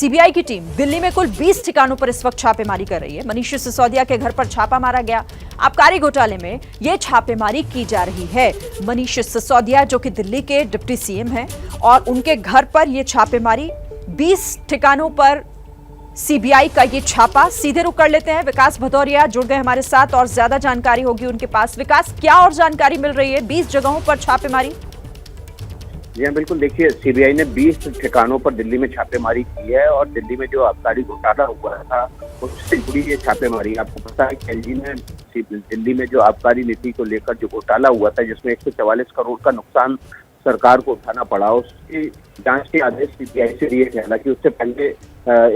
CBI की team Delhi में कुल 20 ठिकानों पर इस वक्त छापेमारी कर रही है। मनीष सिसोदिया के घर पर छापा मारा गया। आबकारी घोटाले में यह छापेमारी की जा रही है। मनीष सिसोदिया जो कि दिल्ली के डिप्टी सीएम हैं और उनके घर पर यह छापेमारी 20 ठिकानों पर सीबीआई का ये छापा। सीधे रुक कर लेते हैं, विकास भदौरिया जुड़ गए हमारे साथ और ज्यादा जानकारी होगी उनके पास। विकास, क्या और जानकारी मिल रही है? 20 जगहों पर छापेमारी। जी हाँ, बिल्कुल। देखिए, सीबीआई ने 20 ठिकानों पर दिल्ली में छापेमारी की है और दिल्ली में जो आबकारी घोटाला हुआ था उससे जुड़ी ये छापेमारी। आपको पता है कि एलजी ने दिल्ली में जो आबकारी नीति को लेकर जो घोटाला हुआ था, जिसमें 144 करोड़ का नुकसान सरकार को उठाना पड़ा, उसकी जांच के आदेश सीबीआई से दिए थे। हालांकि उससे पहले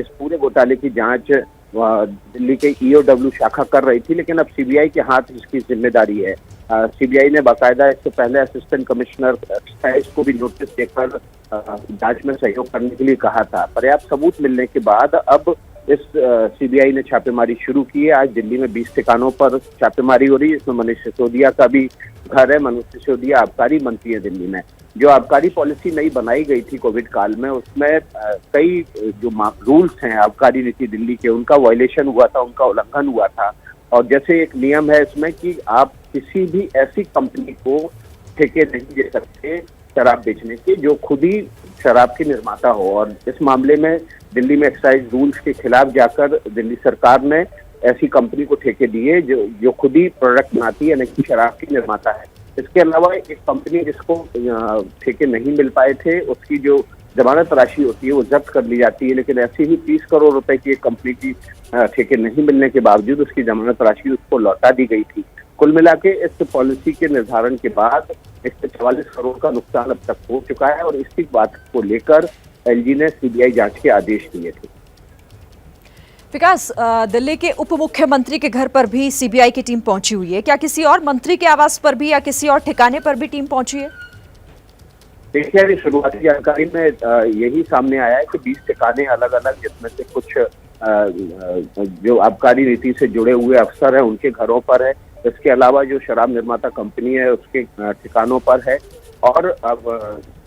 इस पूरे घोटाले की जांच दिल्ली के ईओडब्ल्यू शाखा कर रही थी, लेकिन अब सीबीआई के हाथ इसकी जिम्मेदारी है। सीबीआई ने बाकायदा इससे पहले असिस्टेंट कमिश्नर एक्साइज को भी नोटिस देकर जांच में सहयोग करने के लिए कहा था। पर्याप्त सबूत मिलने के बाद अब इस सीबीआई ने छापेमारी शुरू की है। आज दिल्ली में 20 ठिकानों पर छापेमारी हो रही है। इसमें मनीष सिसोदिया का भी घर है। मनीष सिसोदिया आबकारी मंत्री है दिल्ली में। जो आबकारी पॉलिसी नई बनाई गई थी कोविड काल में, उसमें कई जो रूल्स हैं आबकारी नीति दिल्ली के, उनका वायलेशन हुआ था, उनका उल्लंघन हुआ था। और जैसे एक नियम है इसमें कि आप किसी भी ऐसी कंपनी को ठेके नहीं दे सकते शराब बेचने के जो खुद ही शराब की निर्माता हो। और इस मामले में दिल्ली में एक्साइज रूल्स के खिलाफ जाकर दिल्ली सरकार ने ऐसी कंपनी को ठेके दिए जो खुद ही प्रोडक्ट बनाती है, यानी कि शराब की निर्माता है। इसके अलावा एक कंपनी जिसको ठेके नहीं मिल पाए थे, उसकी जो जमानत राशि होती है वो जब्त कर ली जाती है। लेकिन ऐसे ही 30 करोड़ रुपए की एक कंपनी की ठेके नहीं मिलने के बावजूद उसकी जमानत राशि उसको लौटा दी गई थी। कुल मिला के इस पॉलिसी के निर्धारण के बाद 144 करोड़ का नुकसान अब तक हो चुका है और इसी बात को लेकर एलजी ने सीबीआई जांच के आदेश दिए थे। विकास, दिल्ली के उप मुख्यमंत्री के घर पर भी सीबीआई की टीम पहुंची हुई है। क्या किसी और मंत्री के आवास पर भी या किसी और ठिकाने पर भी टीम पहुंची है? देखिए, अभी शुरुआती जानकारी में यही सामने आया है कि 20 ठिकाने अलग अलग, जिसमें से कुछ जो आबकारी नीति से जुड़े हुए अफसर हैं उनके घरों पर है। इसके अलावा जो शराब निर्माता कंपनी है उसके ठिकानों पर है। और अब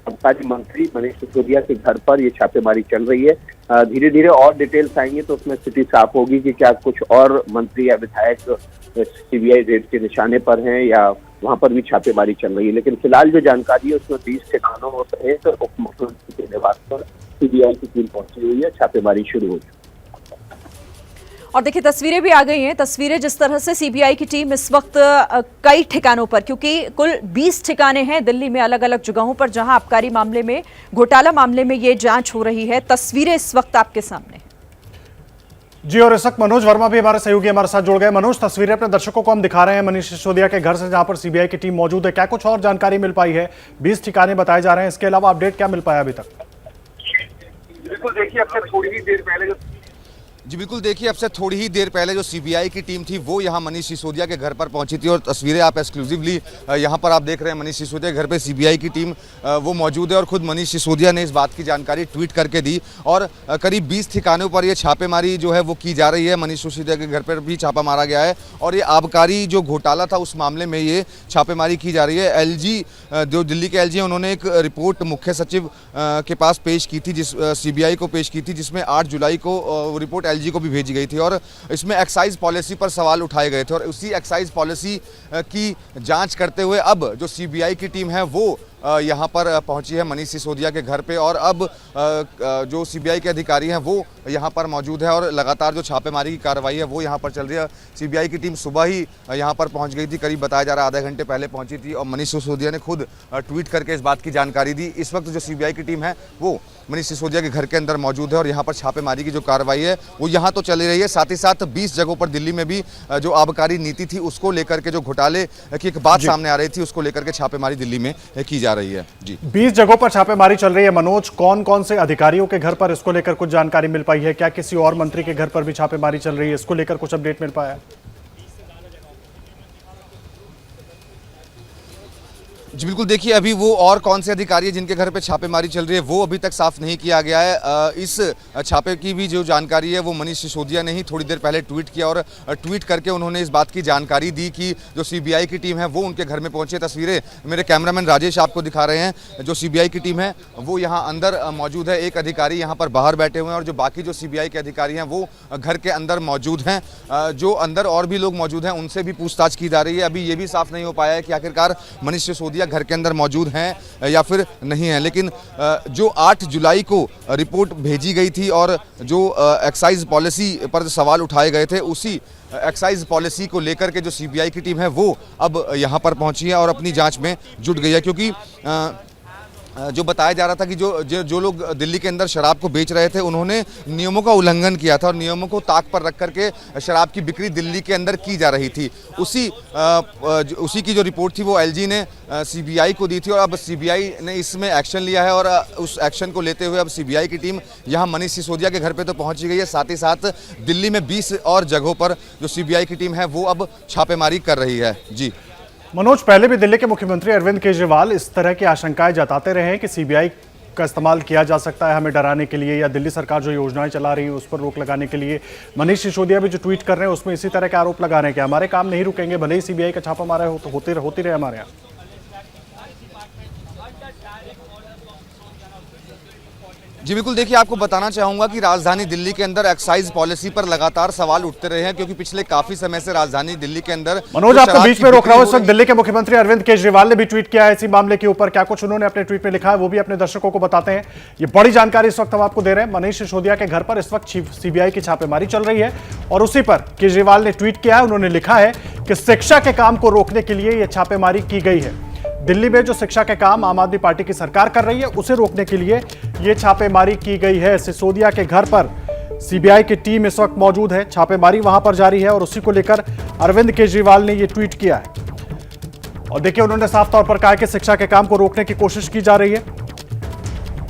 आबकारी मंत्री मनीष सिसोदिया के घर पर ये छापेमारी चल रही है। धीरे धीरे और डिटेल्स आएंगे तो उसमें स्थिति साफ होगी कि क्या कुछ और मंत्री या विधायक सीबीआई रेड के निशाने पर हैं या वहां पर भी छापेमारी चल रही है। लेकिन फिलहाल जो जानकारी है उसमें 20 ठिकानों सहित उप मुख्यमंत्री के निवास पर सीबीआई की टीम पहुंची हुई है। छापेमारी शुरू हो चुकी है। और देखिए, तस्वीरें भी आ गई हैं। तस्वीरें जिस तरह से सीबीआई की टीम इस वक्त कई ठिकानों पर, क्योंकि कुल 20 ठिकाने हैं दिल्ली में अलग अलग जगहों पर जहां आबकारी मामले में, घोटाला मामले में ये जांच हो रही है। तस्वीरें इस वक्त आपके सामने। जी, और इस वक्त मनोज वर्मा भी हमारे सहयोगी हमारे साथ जुड़ गए। मनोज, तस्वीरें अपने दर्शकों को हम दिखा रहे हैं मनीष सिसोदिया के घर से, जहां पर सीबीआई की टीम मौजूद है। क्या कुछ और जानकारी मिल पाई है? 20 ठिकाने बताए जा रहे हैं, इसके अलावा अपडेट क्या मिल पाया अभी तक? बिल्कुल, देखिए अब से थोड़ी ही देर पहले बिल्कुल देखिए, अब से थोड़ी ही देर पहले जो सीबीआई की टीम थी वो यहाँ मनीष सिसोदिया के घर पर पहुंची थी और तस्वीरें आप एक्सक्लूसिवली यहाँ पर आप देख रहे हैं। मनीष सिसोदिया के घर पे सीबीआई की टीम वो मौजूद है और खुद मनीष सिसोदिया ने इस बात की जानकारी ट्वीट करके दी। और करीब 20 ठिकानों पर ये छापेमारी जो है वो की जा रही है। मनीष सिसोदिया के घर पर भी छापा मारा गया है और ये आबकारी जो घोटाला था उस मामले में ये छापेमारी की जा रही है। एलजी, जो दिल्ली के एलजी, उन्होंने एक रिपोर्ट मुख्य सचिव के पास पेश की थी, सीबीआई को पेश की थी, जिसमें 8 जुलाई को रिपोर्ट एलजी को भी भेजी गई थी और इसमें एक्साइज पॉलिसी पर सवाल उठाए गए थे। और उसी एक्साइज पॉलिसी की जांच करते हुए अब जो सीबीआई की टीम है वो यहाँ पर पहुंची है मनीष सिसोदिया के घर पे। और अब जो सीबीआई के अधिकारी हैं वो यहाँ पर मौजूद है और लगातार जो छापेमारी की कार्रवाई है वो यहाँ पर चल रही है। सीबीआई की टीम सुबह ही यहाँ पर पहुँच गई थी, करीब बताया जा रहा है आधे घंटे पहले पहुँची थी और मनीष सिसोदिया ने खुद ट्वीट करके इस बात की जानकारी दी। इस वक्त जो सीबीआई की टीम है वो मनीष सिसोदिया के घर के अंदर मौजूद है और यहाँ पर छापेमारी की जो कार्रवाई है वो यहाँ तो चल रही है, साथ ही साथ 20 जगहों पर दिल्ली में भी जो आबकारी नीति थी उसको लेकर के, जो घोटाले की एक बात सामने आ रही थी, उसको लेकर के छापेमारी दिल्ली में की जा रही है। जी, 20 जगहों पर छापेमारी चल रही है। मनोज, कौन कौन से अधिकारियों के घर पर इसको लेकर कुछ जानकारी मिल पाई है? क्या किसी और मंत्री के घर पर भी छापेमारी चल रही है? इसको लेकर कुछ अपडेट मिल पाया? जी बिल्कुल, देखिए अभी वो और कौन से अधिकारी हैं जिनके घर पे छापेमारी चल रही है वो अभी तक साफ नहीं किया गया है। इस छापे की भी जो जानकारी है वो मनीष सिसोदिया ने ही थोड़ी देर पहले ट्वीट किया और ट्वीट करके उन्होंने इस बात की जानकारी दी कि जो सीबीआई की टीम है वो उनके घर में पहुंची। तस्वीरें मेरे कैमरामैन राजेश आपको दिखा रहे हैं। जो सीबीआई की टीम है वो यहाँ अंदर मौजूद है, एक अधिकारी यहाँ पर बाहर बैठे हुए हैं और जो बाकी जो सीबीआई के अधिकारी हैं वो घर के अंदर मौजूद हैं। जो अंदर और भी लोग मौजूद हैं उनसे भी पूछताछ की जा रही है। अभी ये भी साफ नहीं हो पाया है कि आखिरकार मनीष सिसोदिया घर के अंदर मौजूद हैं या फिर नहीं है। लेकिन जो 8 जुलाई को रिपोर्ट भेजी गई थी और जो एक्साइज पॉलिसी पर सवाल उठाए गए थे उसी एक्साइज पॉलिसी को लेकर के जो सीबीआई की टीम है वो अब यहाँ पर पहुंची है और अपनी जांच में जुट गई है। क्योंकि जो बताया जा रहा था कि जो लोग दिल्ली के अंदर शराब को बेच रहे थे उन्होंने नियमों का उल्लंघन किया था और नियमों को ताक पर रख करके शराब की बिक्री दिल्ली के अंदर की जा रही थी। उसी की जो रिपोर्ट थी वो एलजी ने सीबीआई को दी थी और अब सीबीआई ने इसमें एक्शन लिया है और उस एक्शन को लेते हुए अब सीबीआई की टीम यहाँ मनीष सिसोदिया के घर पे तो पहुंची गई है, साथ ही साथ दिल्ली में 20 और जगहों पर जो सीबीआई की टीम है वो अब छापेमारी कर रही है। जी मनोज, पहले भी दिल्ली के मुख्यमंत्री अरविंद केजरीवाल इस तरह की आशंकाएं जताते रहे हैं कि सीबीआई का इस्तेमाल किया जा सकता है हमें डराने के लिए, या दिल्ली सरकार जो योजनाएं चला रही है उस पर रोक लगाने के लिए। मनीष सिसोदिया भी जो ट्वीट कर रहे हैं उसमें इसी तरह के आरोप लगा रहे हैं कि हमारे काम नहीं रुकेंगे, भले ही सीबीआई का छापा मारा होती रहे हमारे यहाँ। जी बिल्कुल, देखिए आपको बताना चाहूँगा कि राजधानी दिल्ली के अंदर एक्साइज पॉलिसी पर लगातार सवाल उठते रहे हैं क्योंकि पिछले काफी समय से राजधानी दिल्ली के अंदर मनोज आपको बीच में रोक रहा हूं। इस वक्त दिल्ली के मुख्यमंत्री अरविंद केजरीवाल ने भी ट्वीट किया है इसी मामले के ऊपर। क्या कुछ उन्होंने अपने ट्वीट में लिखा है वो भी अपने दर्शकों को बताते हैं। ये बड़ी जानकारी इस वक्त हम आपको दे रहे हैं। मनीष सिसोदिया के घर पर इस वक्त सीबीआई की छापेमारी चल रही है और उसी पर केजरीवाल ने ट्वीट किया है। उन्होंने लिखा है कि शिक्षा के काम को रोकने के लिए यह छापेमारी की गई है। दिल्ली में जो शिक्षा के काम आम आदमी पार्टी की सरकार कर रही है उसे रोकने के लिए यह छापेमारी की गई है। सिसोदिया के घर पर सीबीआई की टीम इस वक्त मौजूद है, छापेमारी वहां पर जारी है और उसी को लेकर अरविंद केजरीवाल ने यह ट्वीट किया है। और देखिए उन्होंने साफ तौर पर कहा कि शिक्षा के काम को रोकने की कोशिश की जा रही है।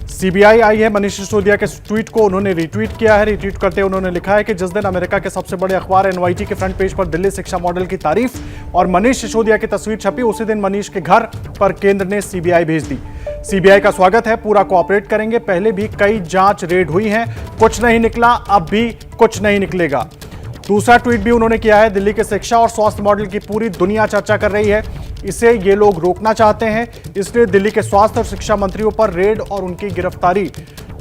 सीबीआई आई है मनीष सिसोदिया के ट्वीट को उन्होंने रिट्वीट किया है। रिट्वीट करते उन्होंने लिखा है कि जिस दिन अमेरिका के सबसे बड़े अखबार एनवाईटी के फ्रंट पेज पर दिल्ली शिक्षा मॉडल की तारीफ और मनीष सिसोदिया की तस्वीर छपी उसी दिन मनीष के घर पर केंद्र ने सीबीआई भेज दी। सीबीआई का स्वागत है, पूरा कोऑपरेट करेंगे। पहले भी कई जांच रेड हुई हैं, कुछ नहीं निकला, अब भी कुछ नहीं निकलेगा। दूसरा ट्वीट भी उन्होंने किया है, दिल्ली के शिक्षा और स्वास्थ्य मॉडल की पूरी दुनिया चर्चा कर रही है, इसे ये लोग रोकना चाहते हैं, इसलिए दिल्ली के स्वास्थ्य और शिक्षा मंत्रियों पर रेड और उनकी गिरफ्तारी,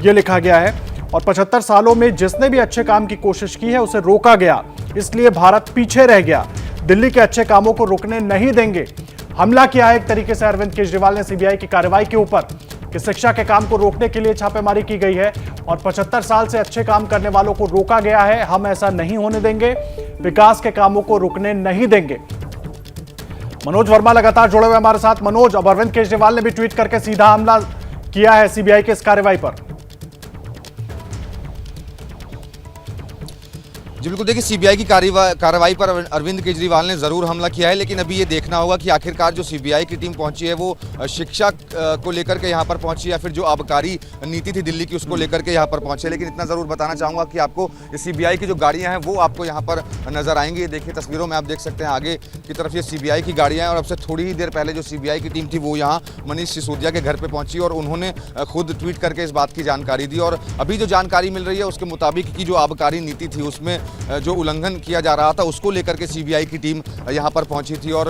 ये लिखा गया है। और 75 सालों में जिसने भी अच्छे काम की कोशिश की है उसे रोका गया, इसलिए भारत पीछे रह गया। दिल्ली के अच्छे कामों को रुकने नहीं देंगे। हमला किया है एक तरीके से अरविंद केजरीवाल ने सीबीआई की कार्रवाई के ऊपर कि शिक्षा के काम को रोकने के लिए छापेमारी की गई है और 75 साल से अच्छे काम करने वालों को रोका गया है। हम ऐसा नहीं होने देंगे, विकास के कामों को रुकने नहीं देंगे। मनोज वर्मा लगातार जुड़े हुए हमारे साथ। मनोज, अब अरविंद केजरीवाल ने भी ट्वीट करके सीधा हमला किया है सीबीआई की इस कार्रवाई पर। जी बिल्कुल, देखिए सीबीआई की कार्रवाई पर अरविंद केजरीवाल ने जरूर हमला किया है, लेकिन अभी ये देखना होगा कि आखिरकार जो सीबीआई की टीम पहुंची है वो शिक्षा को लेकर के यहाँ पर पहुंची या फिर जो आबकारी नीति थी दिल्ली की उसको लेकर के यहाँ पर पहुंचे। लेकिन इतना जरूर बताना चाहूँगा कि आपको सीबीआई की जो गाड़ियाँ हैं वो आपको यहाँ पर नजर आएंगी। ये देखिए तस्वीरों में आप देख सकते हैं आगे की तरफ ये सीबीआई की गाड़ियाँ हैं और अब से थोड़ी ही देर पहले जो सीबीआई की टीम थी वो यहाँ मनीष सिसोदिया के घर पर पहुंची और उन्होंने खुद ट्वीट करके इस बात की जानकारी दी। और अभी जो जानकारी मिल रही है उसके मुताबिक की जो आबकारी नीति थी उसमें जो उल्लंघन किया जा रहा था उसको लेकर के सीबीआई की टीम यहाँ पर पहुंची थी और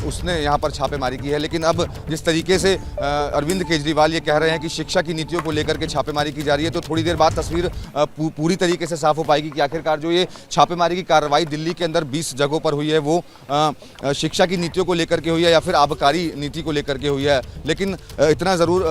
उसने यहाँ पर छापेमारी की है। लेकिन अब जिस तरीके से अरविंद केजरीवाल ये कह रहे हैं कि शिक्षा की नीतियों को लेकर के छापेमारी की जा रही है तो थोड़ी देर बाद तस्वीर पूरी तरीके से साफ हो पाएगी कि आखिरकार जो ये छापेमारी की कार्रवाई दिल्ली के अंदर 20 जगहों पर हुई है वो शिक्षा की नीतियों को लेकर के हुई है या फिर आबकारी नीति को लेकर के हुई है। लेकिन इतना ज़रूर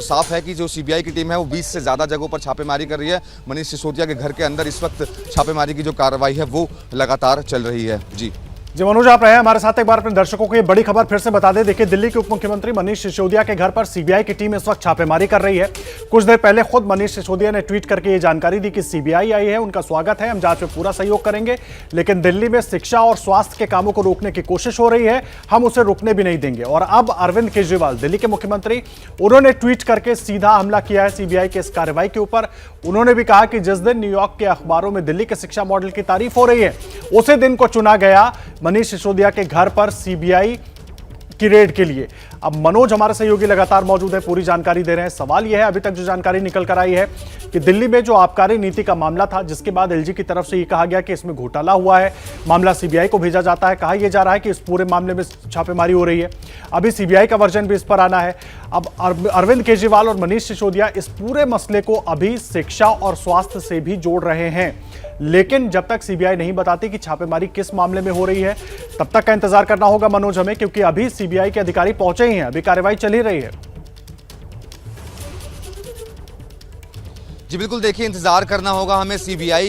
साफ है कि जो सीबीआई की टीम है वो 20 से ज़्यादा जगहों पर छापेमारी कर रही है। मनीष सिसोदिया के घर के अंदर इस वक्त छापेमारी की जो कार्रवाई है वो लगातार चल रही है। जी मनोज, आप रहे हमारे साथ। एक बार अपने दर्शकों को ये बड़ी खबर फिर से बता दें। देखिए दिल्ली के उप मुख्यमंत्री मनीष सिसोदिया के घर पर सीबीआई की टीम इस वक्त छापेमारी कर रही है। कुछ देर पहले खुद मनीष सिसोदिया ने ट्वीट करके ये जानकारी दी कि सीबीआई आई है, उनका स्वागत है, हम जांच में पूरा सहयोग करेंगे, लेकिन दिल्ली में शिक्षा और स्वास्थ्य के कामों को रोकने की कोशिश हो रही है, हम उसे रुकने भी नहीं देंगे। और अब अरविंद केजरीवाल दिल्ली के मुख्यमंत्री, उन्होंने ट्वीट करके सीधा हमला किया है सीबीआई के इस कार्रवाई के ऊपर। उन्होंने भी कहा कि जिस दिन न्यूयॉर्क के अखबारों में दिल्ली के शिक्षा मॉडल की तारीफ हो रही है उसी दिन को चुना गया। मनीष सिसोदिया के घर पर सीबीआई की रेड के लिए। अब मनोज हमारे सहयोगी लगातार मौजूद है, पूरी जानकारी दे रहे हैं। सवाल यह है, अभी तक जो जानकारी निकल कर आई है कि दिल्ली में जो आबकारी नीति का मामला था, जिसके बाद एलजी की तरफ से ये कहा गया कि इसमें घोटाला हुआ है, मामला सीबीआई को भेजा जाता है। कहा यह जा रहा है कि इस पूरे मामले में छापेमारी हो रही है। अभी सीबीआई का वर्जन भी इस पर आना है। अब अरविंद केजरीवाल और मनीष सिसोदिया इस पूरे मसले को अभी शिक्षा और स्वास्थ्य से भी जोड़ रहे हैं, लेकिन जब तक सीबीआई नहीं बताती कि छापेमारी किस मामले में हो रही है, तब तक का इंतजार करना होगा मनोज हमें, क्योंकि अभी सीबीआई के अधिकारी पहुंचे ही हैं, अभी कार्रवाई चल ही रही है। जी बिल्कुल, देखिए इंतजार करना होगा हमें सीबीआई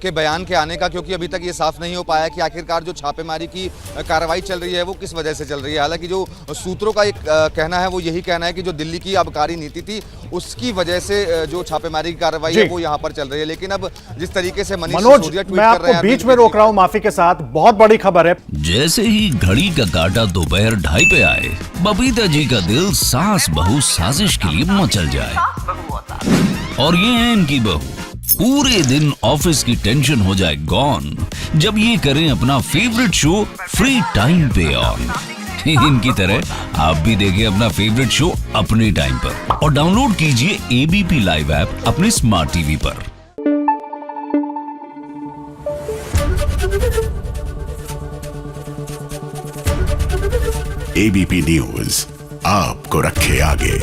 के बयान के आने का, क्योंकि अभी तक ये साफ नहीं हो पाया कि आखिरकार जो छापेमारी की कार्रवाई चल रही है वो किस वजह से चल रही है। हालांकि जो सूत्रों का एक कहना है वो यही कहना है कि जो दिल्ली की आबकारी नीति थी उसकी वजह से जो छापेमारी की कार्रवाई है वो यहाँ पर चल रही है। लेकिन अब जिस तरीके से मनीष सिसोदिया ट्वीट मैं कर रहे आपको हैं, बीच में रोक रहा हूं माफी के साथ, बहुत बड़ी खबर है। जैसे ही घड़ी का काटा दोपहर 2:30 पे आए, बबीता जी का दिल सास बहू साजिश के लिए मचल जाए। और ये है इनकी बहू, पूरे दिन ऑफिस की टेंशन हो जाए गॉन जब ये करें अपना फेवरेट शो फ्री टाइम पे ऑन। इनकी तरह आप भी देखिए अपना फेवरेट शो अपने टाइम पर और डाउनलोड कीजिए एबीपी लाइव ऐप अपने स्मार्ट टीवी पर। एबीपी न्यूज आपको रखे आगे।